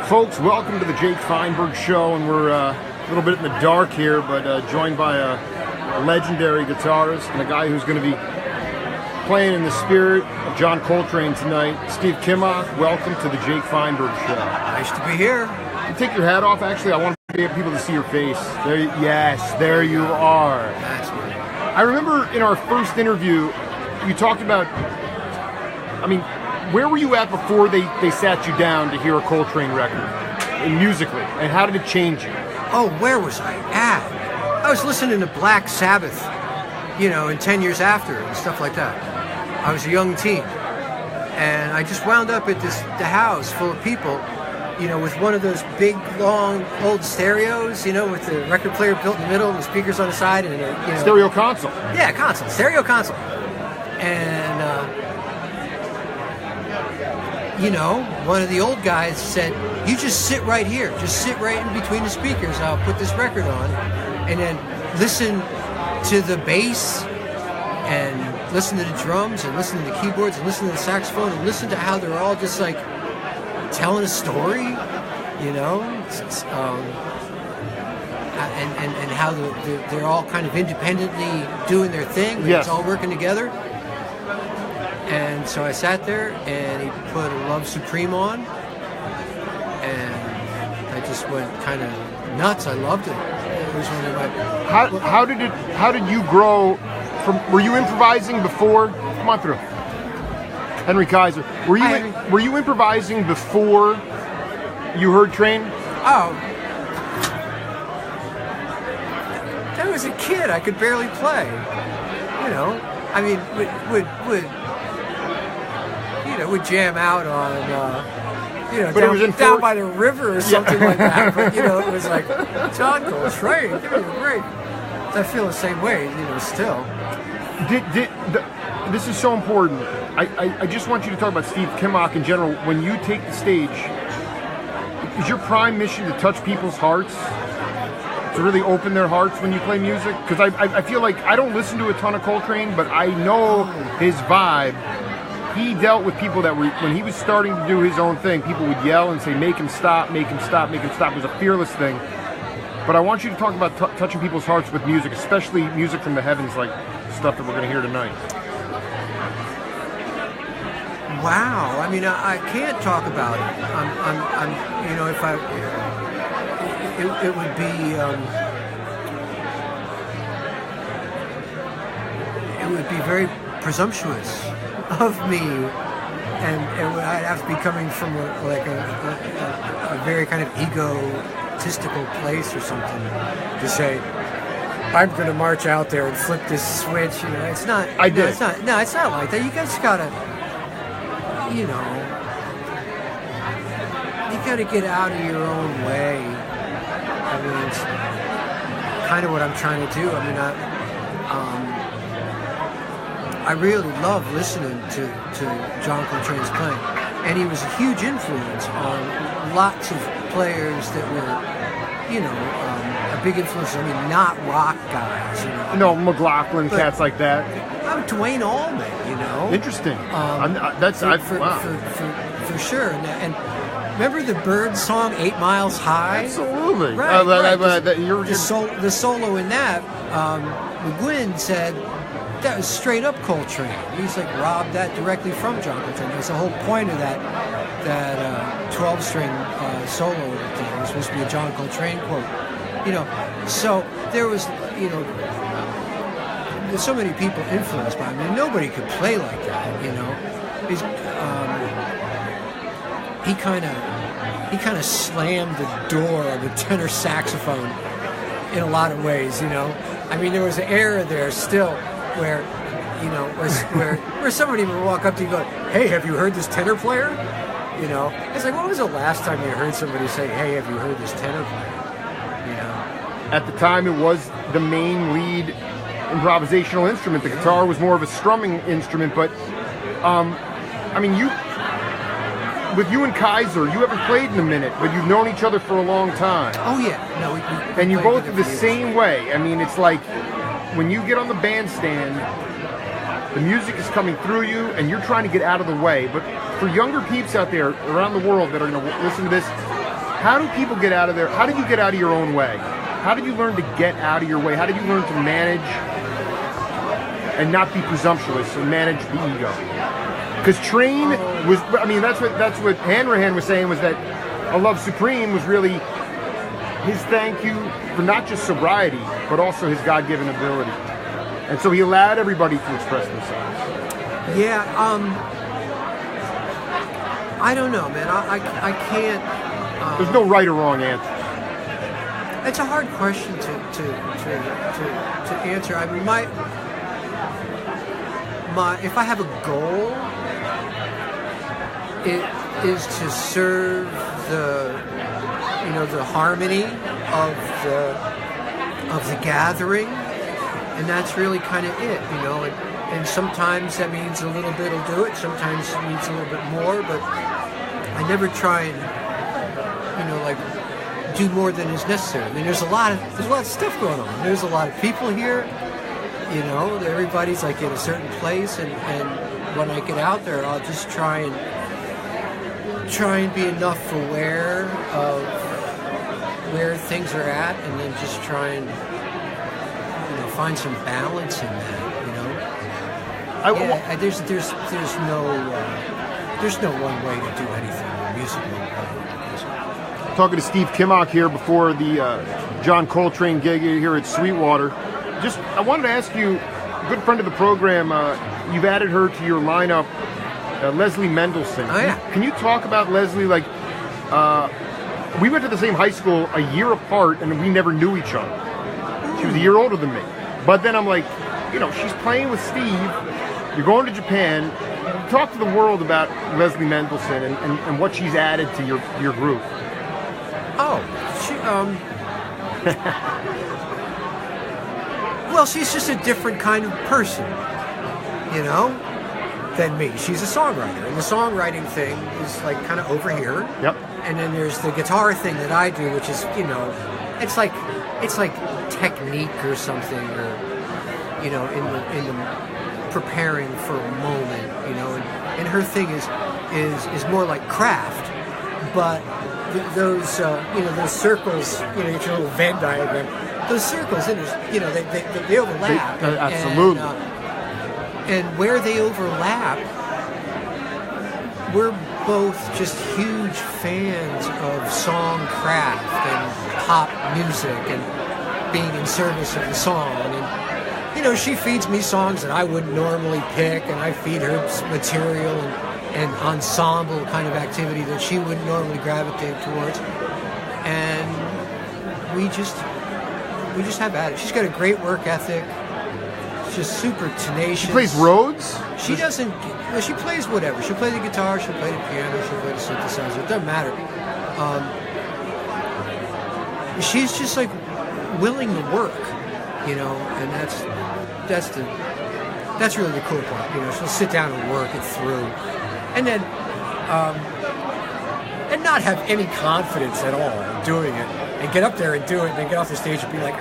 Folks, welcome to the Jake Feinberg Show, and we're a little bit in the dark here, but joined by a legendary guitarist and a guy who's going to be playing in the spirit of John Coltrane tonight. Steve Kimock, welcome to the Jake Feinberg Show. Nice to be here. You take your hat off. Actually, I want people to see your face. There you are. That's good. I remember in our first interview, you talked about, where were you at before they sat you down to hear a Coltrane record, and musically, and how did it change you? Oh, where was I at? I was listening to Black Sabbath, and 10 Years After and stuff like that. I was a young teen, and I just wound up at the house full of people, with one of those big, long, old stereos, with the record player built in the middle and the speakers on the side, and stereo console. Yeah, stereo console, and one of the old guys said, "You just sit right here, just sit right in between the speakers. I'll put this record on, and then listen to the bass, and listen to the drums, and listen to the keyboards, and listen to the saxophone, and listen to how they're all just like telling a story, and how they're all kind of independently doing their thing, but It's all working together." And so I sat there, and he put Love Supreme on, and I just went kind of nuts. I loved it. It was one of my... How did you grow from? Were you improvising before? Come on through, Henry Kaiser. Were you improvising before you heard Train? Oh, I was a kid. I could barely play. Would jam out on, down by the river or something like that. But, it was like, John Coltrane, give me a break. I feel the same way, still. This is so important. I just want you to talk about Steve Kimock in general. When you take the stage, is your prime mission to touch people's hearts? To really open their hearts when you play music? Because I feel like I don't listen to a ton of Coltrane, but I know his vibe. He dealt with people that were, when he was starting to do his own thing, people would yell and say, make him stop, make him stop, make him stop. It was a fearless thing. But I want you to talk about touching people's hearts with music, especially music from the heavens, like stuff that we're going to hear tonight. Wow. I can't talk about it. It would be very presumptuous of me, and I'd have to be coming from a very kind of egotistical place or something to say, I'm going to march out there and flip this switch. It's not. It's not like that. You guys gotta, you gotta get out of your own way. It's kind of what I'm trying to do. I really love listening to John Coltrane's playing, and he was a huge influence on lots of players that were, a big influence. Not rock guys. No, McLaughlin, cats like that. I'm Dwayne Allman. Interesting. For sure. And remember the Bird song, 8 Miles High? Absolutely. Right. The solo in that, McGuinn said, that was straight up Coltrane. He's robbed that directly from John Coltrane. That's the whole point of that 12-string solo thing. It was supposed to be a John Coltrane quote. So there was, there's so many people influenced by him. Nobody could play like that, He kind of slammed the door of the tenor saxophone in a lot of ways, there was an era there still where somebody would walk up to you and go, hey, have you heard this tenor player? It's like, when was the last time you heard somebody say, hey, have you heard this tenor player? At the time, it was the main lead improvisational instrument. The guitar was more of a strumming instrument, but with you and Kaiser, you haven't played in a minute, but you've known each other for a long time. Oh yeah, no, we and you both are the same way. It's like when you get on the bandstand, the music is coming through you, and you're trying to get out of the way. But for younger peeps out there around the world that are going to listen to this, How do people get out of there? How did you get out of your own way? How did you learn to get out of your way? How did you learn to manage and not be presumptuous and manage the ego? Because Train was, I mean, that's what Hanrahan was saying, was that A Love Supreme was really his thank you for not just sobriety, but also his God-given ability. And so he allowed everybody to express themselves. Yeah, I don't know, man. I can't. There's no right or wrong answer. It's a hard question to answer. I mean, my if I have a goal, it is to serve the harmony of the gathering, and that's really kind of it, And sometimes that means a little bit will do it. Sometimes it needs a little bit more, but I never try and do more than is necessary. I mean, there's a lot of stuff going on. There's a lot of people here. Everybody's like in a certain place, and when I get out there, I'll just try and be enough aware of where things are at, and then just try and find some balance in that. There's no one way to do anything musically. Talking to Steve Kimock here before the John Coltrane gig here at Sweetwater. I wanted to ask you, a good friend of the program, you've added her to your lineup, Leslie Mendelson. Oh, yeah. Can you talk about Leslie? We went to the same high school a year apart, and we never knew each other. She was a year older than me. But then I'm like, she's playing with Steve. You're going to Japan. Talk to the world about Leslie Mendelson and what she's added to your group. Oh, well, she's just a different kind of person, than me. She's a songwriter, and the songwriting thing is kind of over here. Yep. And then there's the guitar thing that I do, which is, it's like technique or something, or in the preparing for a moment, and her thing is more like craft, but those circles, your little Venn diagram, those circles, they overlap. Absolutely. And where they overlap, we're both just huge fans of songcraft and pop music and being in service of the song. And she feeds me songs that I wouldn't normally pick, and I feed her material and ensemble kind of activity that she wouldn't normally gravitate towards. And we just have at it. She's got a great work ethic. She's just super tenacious. She plays Rhodes? She doesn't. Well, she plays whatever. She'll play the guitar. She'll play the piano. She'll play the synthesizer. It doesn't matter. She's just willing to work, and that's really the cool part. She'll sit down and work it through, and then and not have any confidence at all in doing it, and get up there and do it, and then get off the stage and be like,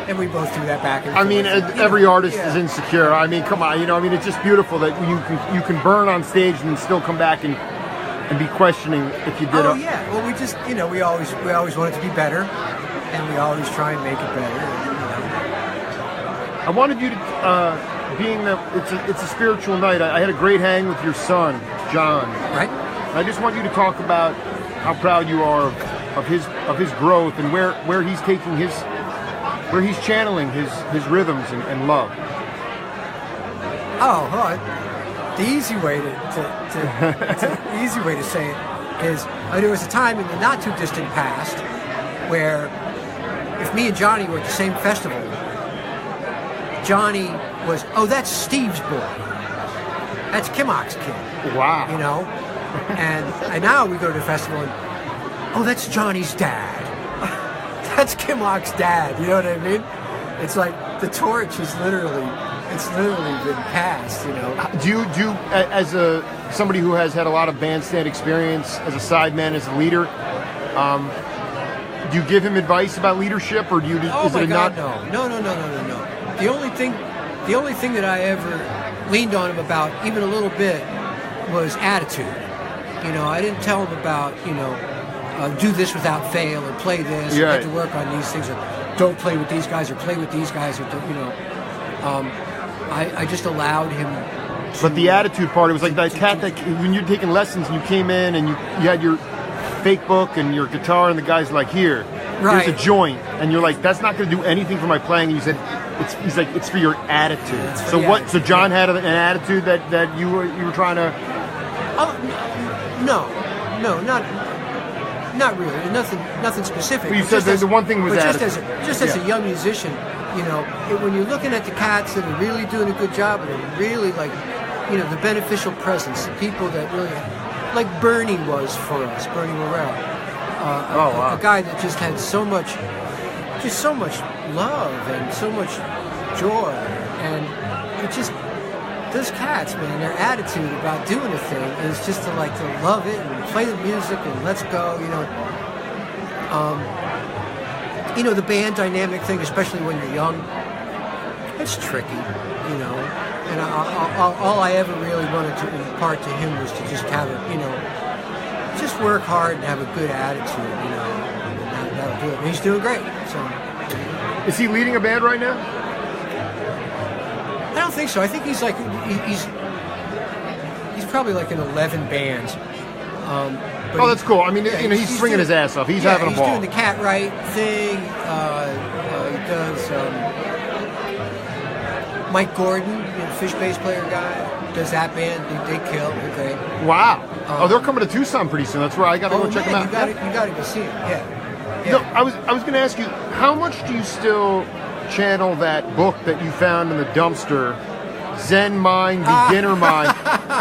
and we both do that back and forth. I mean, every artist is insecure. I mean, come on, it's just beautiful that you can burn on stage and still come back and be questioning if you did. Oh yeah, well we just we always want it to be better, and we always try and make it better. I wanted you to, being that it's a spiritual night. I had a great hang with your son, John. Right. I just want you to talk about how proud you are of his growth and where he's taking where he's channeling his rhythms and love. The easy way to say it is, there was a time in the not too distant past where if me and Johnny were at the same festival, Johnny was, that's Steve's boy. That's Kimock's kid. Wow. And now we go to the festival and, that's Johnny's dad. That's Kimock's dad. You know what I mean? It's like the torch is literally been passed. Do you as somebody who has had a lot of bandstand experience as a sideman, as a leader, do you give him advice about leadership, or do you? No. The only thing that I ever leaned on him about, even a little bit, was attitude. You know, I didn't tell them about, do this without fail or play this, or get to work on these things, or don't play with these guys or play with these guys, or I just allowed him. But the attitude part, it was like that cat that when you're taking lessons and you came in and you had your fake book and your guitar and the guy's like, here's a joint, and you're like, that's not going to do anything for my playing, and you said, he's like, it's for your attitude. So John had an attitude that you were trying to. No, not really. Nothing specific. Well, you said the one thing was attitude. Just as a young musician, when you're looking at the cats that are really doing a good job and are really like, the beneficial presence, the people that really, like Bernie was for us, Bernie Morrell, a guy that just had so much love and so much joy, and it just. Those cats, man, their attitude about doing a thing is just to love it and play the music and let's go, the band dynamic thing, especially when you're young, it's tricky, and all I ever really wanted to impart to him was to just have just work hard and have a good attitude, and that'll do it. And he's doing great, so. Is he leading a band right now? I don't think so. I think he's probably like in 11 bands. That's cool. I mean, he's swinging his ass off. He's having a ball. He's doing the Cat Right thing. He does. Mike Gordon, Fish bass player guy, does that band. They kill. They're great. Wow. They're coming to Tucson pretty soon. That's where I got to go check them out. You got to go see them. Yeah. No, I was going to ask you, how much do you still channel that book that you found in the dumpster, Zen Mind, Beginner Mind?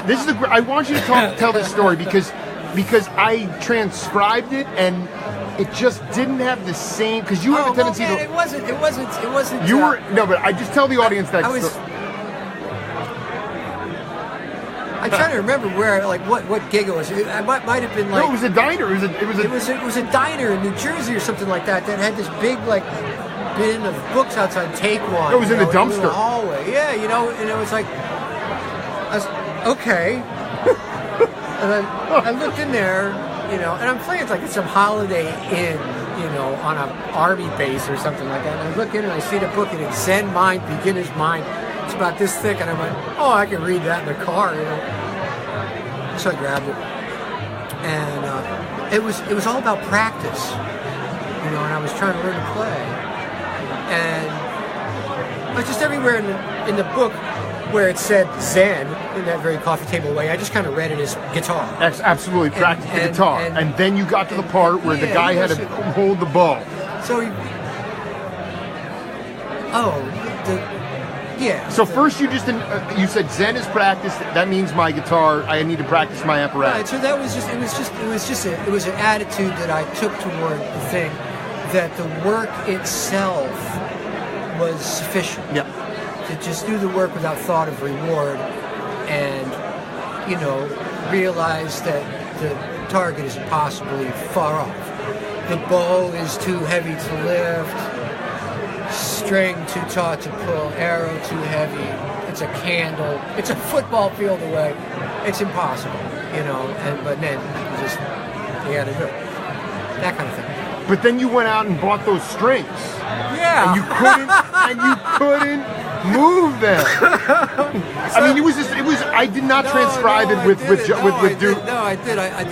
This is I want you to tell this story because I transcribed it and it just didn't have the same, because you have a tendency to. It wasn't. You were no, but I just tell the audience that. I'm trying to remember where, what gig it was. It might have been like. No, it was a diner. It was a diner in New Jersey or something like that had this big bin of books outside Take One. It was in the dumpster. In the hallway. Yeah, and it was like, okay. And then I looked in there, and I'm playing it's like it's some Holiday Inn, on an army base or something like that. And I look in and I see the book and it's Zen Mind, Beginner's Mind. It's about this thick, and I'm like, oh, I can read that in the car, So I grabbed it, and it was all about practice, and I was trying to learn to play, and I was just everywhere in the book where it said Zen in that very coffee table way. I just kind of read it as guitar. Absolutely, practice the guitar, and then you got to the part where the guy had to hold the bow. So So first you said Zen is practice. That means my guitar. I need to practice my apparatus. Right. So that was it was an attitude that I took toward the thing, that the work itself was sufficient. Yeah. To just do the work without thought of reward, and realize that the target is impossibly far off. The bow is too heavy to lift. String too taut to pull, arrow too heavy, it's a candle, it's a football field away, it's impossible, but then you gotta do it. That kind of thing. But then you went out and bought those strings. Yeah. And you couldn't move them. I mean, I did not transcribe it with Duke. No, I did. I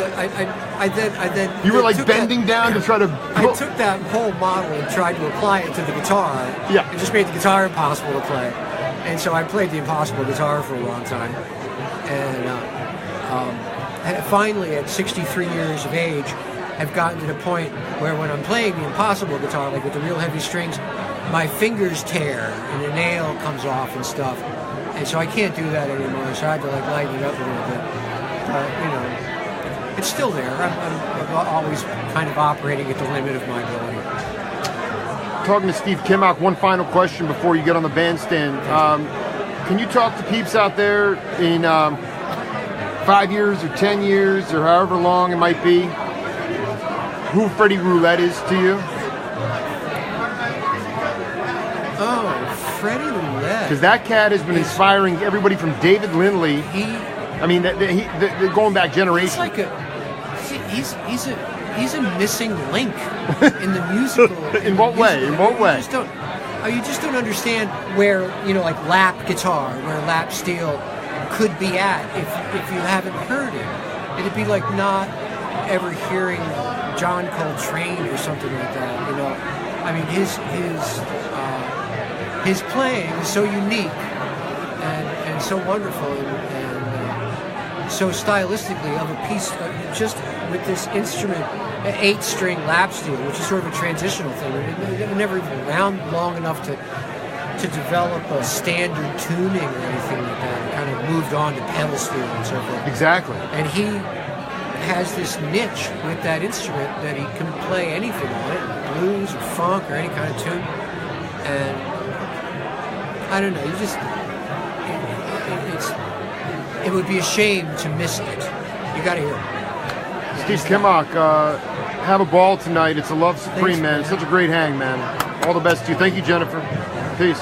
did. You were bending down to try to. I took that whole model and tried to apply it to the guitar. Yeah. It just made the guitar impossible to play, and so I played the impossible guitar for a long time, and finally, at 63 years of age, I've gotten to the point where when I'm playing the impossible guitar, with the real heavy strings, my fingers tear and the nail comes off and stuff, and so I can't do that anymore. So I had to lighten it up a little bit. It's still there. I'm always kind of operating at the limit of my ability. Talking to Steve Kimock, one final question before you get on the bandstand. Can you talk to peeps out there in 5 years or 10 years or however long it might be, who Freddie Roulette is to you? Oh, Freddie Roulette. Because that cat has been inspiring everybody from David Lindley I mean, going back generations. It's like he's a missing link in the musical. In what way? In what way? You just don't understand where, like lap guitar, where lap steel could be at if you haven't heard it. It'd be like not ever hearing John Coltrane or something like that. I mean, his playing is so unique and so wonderful and so stylistically of a piece, just with this instrument, an 8-string lap steel, which is sort of a transitional thing. It never even around long enough to develop a standard tuning or anything like that. It kind of moved on to pedal steel and so forth. Exactly. And he has this niche with that instrument that he can play anything on it, blues or funk or any kind of tune. And I don't know, it would be a shame to miss it. You got to hear it. Steve Kimock, have a ball tonight. It's a love supreme, Thanks, man. It's such a great hang, man. All the best to you. Thank you, Jennifer. Peace.